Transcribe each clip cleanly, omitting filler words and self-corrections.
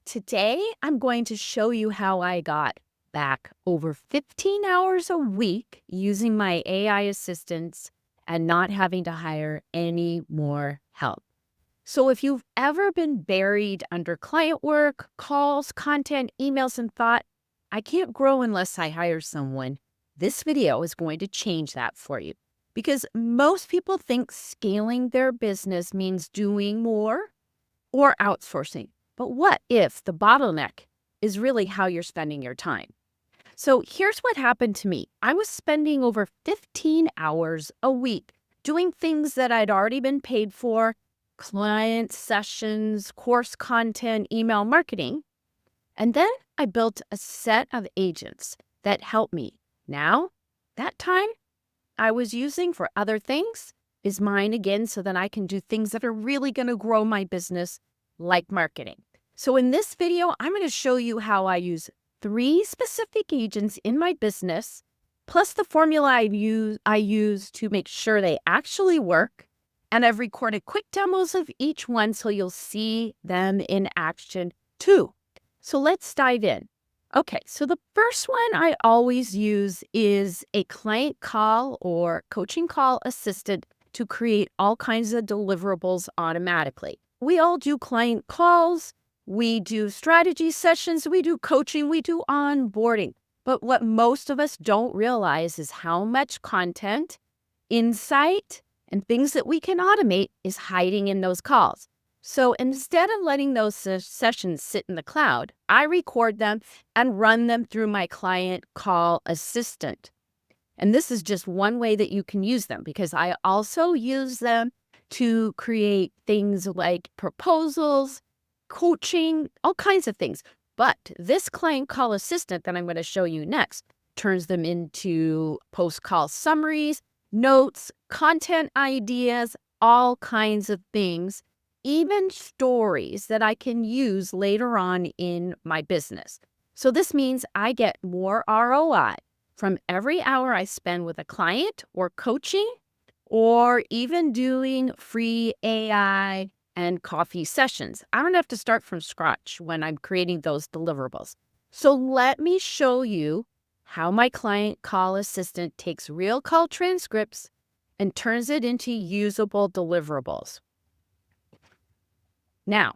Today, I'm going to show you how I got back over 15 hours a week using my AI assistants and not having to hire any more help. So, if you've ever been buried under client work, calls, content, emails, and thought, I can't grow unless I hire someone, this video is going to change that for you. Because most people think scaling their business means doing more or outsourcing. But what if the bottleneck is really how you're spending your time? So here's what happened to me. I was spending over 15 hours a week doing things that I'd already been paid for: client sessions, course content, email marketing. And then I built a set of agents that helped me. Now, that time I was using for other things is mine again so that I can do things that are really going to grow my business, like marketing. So in this video, I'm going to show you how I use 3 specific agents in my business, plus the formula I use to make sure they actually work. And I've recorded quick demos of each one so you'll see them in action too. So let's dive in. Okay, so the first one I always use is a client call or coaching call assistant to create all kinds of deliverables automatically. We all do client calls, we do strategy sessions, we do coaching, we do onboarding. But what most of us don't realize is how much content, insight, and things that we can automate is hiding in those calls. So instead of letting those sessions sit in the cloud, I record them and run them through my client call assistant. And this is just one way that you can use them, because I also use them to create things like proposals, coaching, all kinds of things. But this client call assistant that I'm going to show you next turns them into post-call summaries, notes, content ideas, all kinds of things, even stories that I can use later on in my business. So this means I get more ROI from every hour I spend with a client or coaching, or even doing free AI and coffee sessions. I don't have to start from scratch when I'm creating those deliverables. So let me show you how my client call assistant takes real call transcripts and turns it into usable deliverables. Now,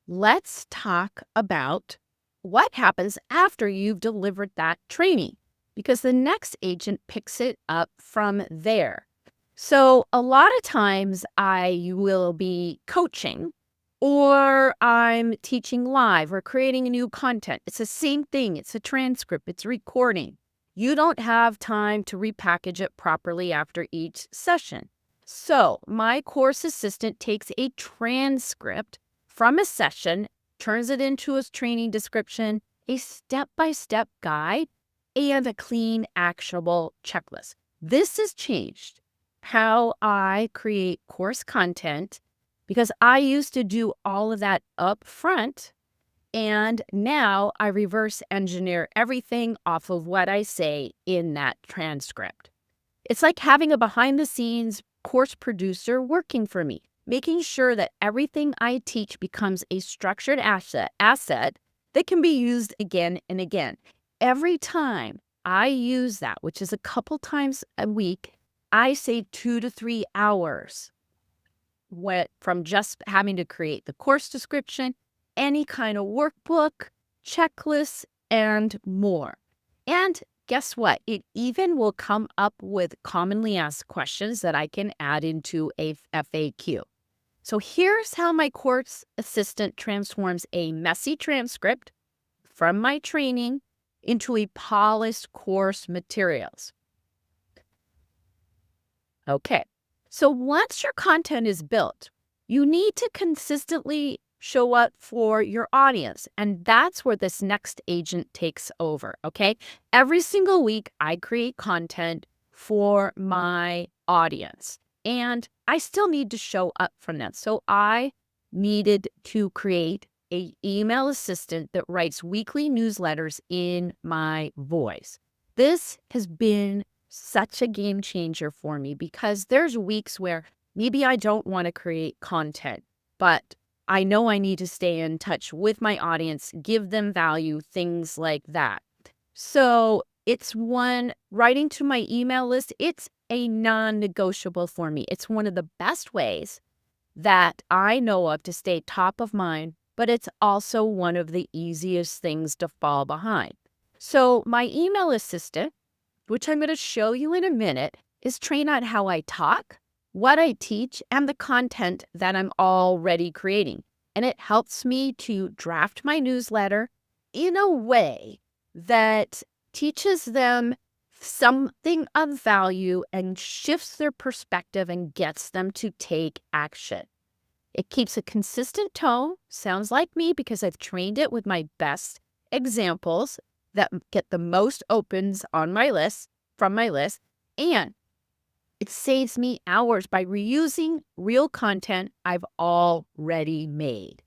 let's talk about what happens after you've delivered that training, because the next agent picks it up from there. So a lot of times I will be coaching, or I'm teaching live or creating new content. It's the same thing. It's a transcript. It's recording. You don't have time to repackage it properly after each session. So my course assistant takes a transcript from a session, turns it into a training description, a step-by-step guide, and a clean, actionable checklist. This has changed how I create course content, because I used to do all of that up front, and now I reverse engineer everything off of what I say in that transcript. It's like having a behind-the-scenes course producer working for me, making sure that everything I teach becomes a structured asset that can be used again and again. Every time I use that, which is a couple times a week, I save 2 to 3 hours from just having to create the course description, any kind of workbook, checklists, and more. And guess what? It even will come up with commonly asked questions that I can add into a FAQ. So here's how my course assistant transforms a messy transcript from my training into a polished course materials. Okay, so once your content is built, you need to consistently show up for your audience. And that's where this next agent takes over, okay? Every single week, I create content for my audience, and I still need to show up for them. So I needed to create an email assistant that writes weekly newsletters in my voice. This has been such a game changer for me, because there's weeks where maybe I don't want to create content, but I know I need to stay in touch with my audience, give them value, things like that. So it's one writing to my email list. It's a non-negotiable for me. It's one of the best ways that I know of to stay top of mind, but it's also one of the easiest things to fall behind. So my email assistant, which I'm going to show you in a minute, is trained on how I talk, what I teach, and the content that I'm already creating. And it helps me to draft my newsletter in a way that teaches them something of value and shifts their perspective and gets them to take action. It keeps a consistent tone, sounds like me because I've trained it with my best examples that get the most opens on my list, from my list, and it saves me hours by reusing real content I've already made.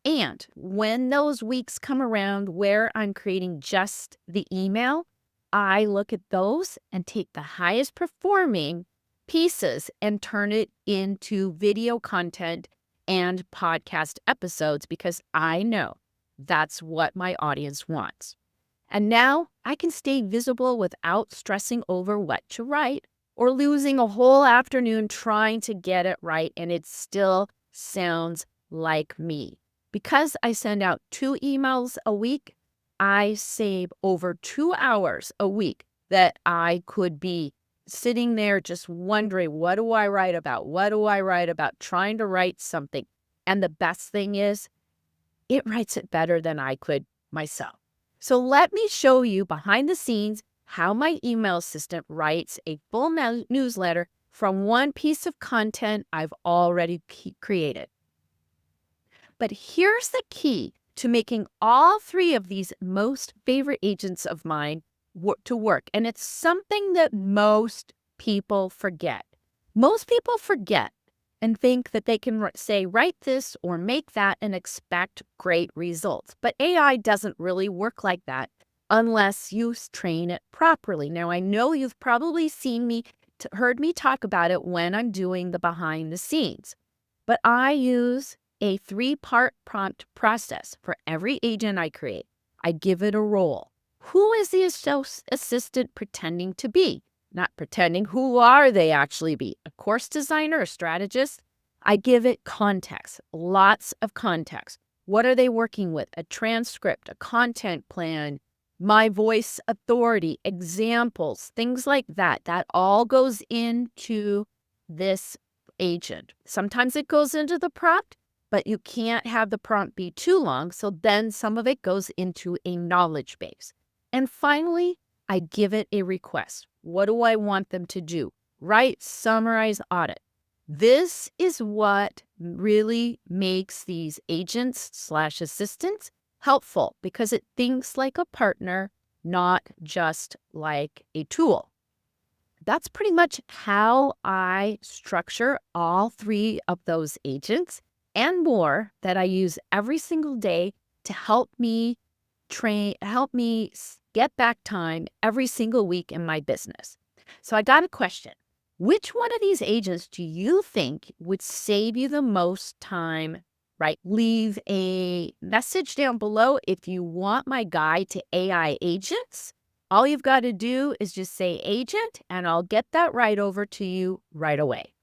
And when those weeks come around where I'm creating just the email, I look at those and take the highest performing pieces and turn it into video content and podcast episodes because I know that's what my audience wants. And now I can stay visible without stressing over what to write or losing a whole afternoon trying to get it right, and it still sounds like me. Because I send out 2 emails a week, I save over 2 hours a week that I could be sitting there just wondering, what do I write about? What do I write about? Trying to write something. And the best thing is, it writes it better than I could myself. So let me show you behind the scenes how my email assistant writes a full newsletter from one piece of content I've already created. But here's the key to making all 3 of these most favorite agents of mine to work. And it's something that most people forget. Most people forget and think that they can say, write this or make that and expect great results. But AI doesn't really work like that unless you train it properly. Now, I know you've probably heard me talk about it when I'm doing the behind the scenes, but I use a 3-part prompt process for every agent I create. I give it a role. Who is the assistant pretending to be? Not pretending. Who are they actually be? A course designer, a strategist? I give it context, lots of context. What are they working with? A transcript, a content plan, my voice authority, examples, things like that. That all goes into this agent. Sometimes it goes into the prompt, but you can't have the prompt be too long. So then some of it goes into a knowledge base. And finally, I give it a request. What do I want them to do? Write, summarize, audit. This is what really makes these agents/assistants helpful because it thinks like a partner, not just like a tool. That's pretty much how I structure all 3 of those agents and more that I use every single day to help me get back time every single week in my business. So I got a question. Which one of these agents do you think would save you the most time, right? Leave a message down below if you want my guide to AI agents. All you've got to do is just say agent, and I'll get that right over to you right away.